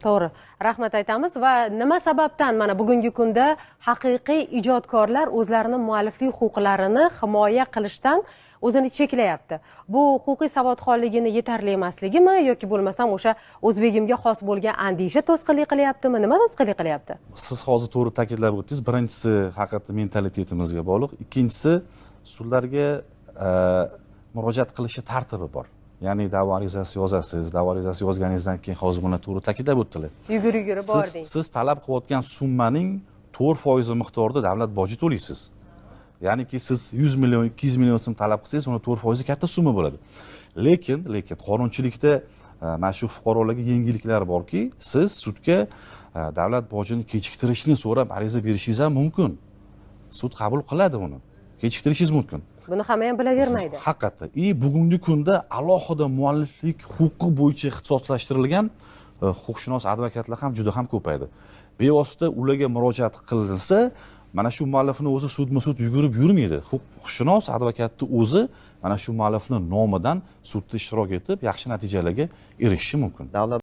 To'g'ri. Rahmat aytamiz va nima sababdan mana bugungi kunda haqiqiy ijodkorlar o'zlarining mualliflik huquqlarini himoya qilishdan o'zini cheklayapti? Bu huquqiy savodxonligini yetarli emasligimi yoki bo'lmasam o'sha o'zbegimga xos bo'lgan andisha to'sqinlik qilyaptimi? Nima to'sqinlik qilyapti? Siz hozir to'g'ri ta'kidlab o'tdingiz. Birinchisi haqiqatda mentalitetimizga bog'liq. Ikkinchisi sudlarga murojaat qilishi tartibi bor. Ya'ni da'vo arizasi yozasiz, da'vo arizasi yozganingizdan keyin hozir buni to'g'ri ta'kidlab o'tdilar. Yugurib bording. Siz talab qilayotgan summaning 4% miqdorida davlat boji to'laysiz. Ya'niki siz 100 million, 200 million so'm talab qilsangiz, uni 4% katta summa bo'ladi. Lekin qonunchilikda mana shu fuqarolarga yengilliklar borki, siz sudga davlat bojini kechiktirishni so'rab ariza berishingiz ham mumkin. Sud qabul qiladi uni. Kechiktirishingiz mumkin. Buni hamma ham bilavermaydi. Haqiqatda. Bugungi kunda alohida mualliflik huquqi bo'yicha ixtisoslashtirilgan huquqshunos advokatlar ham juda ham ko'paydi. Bevosita ularga murojaat qilinsa, mana shu muallifni o'zi sudma-sud yugurib yurmaydi. Huquqshunos advokatni o'zi mana shu muallifning nomidan sudda ishtirok etib, yaxshi natijalarga erishishi mumkin.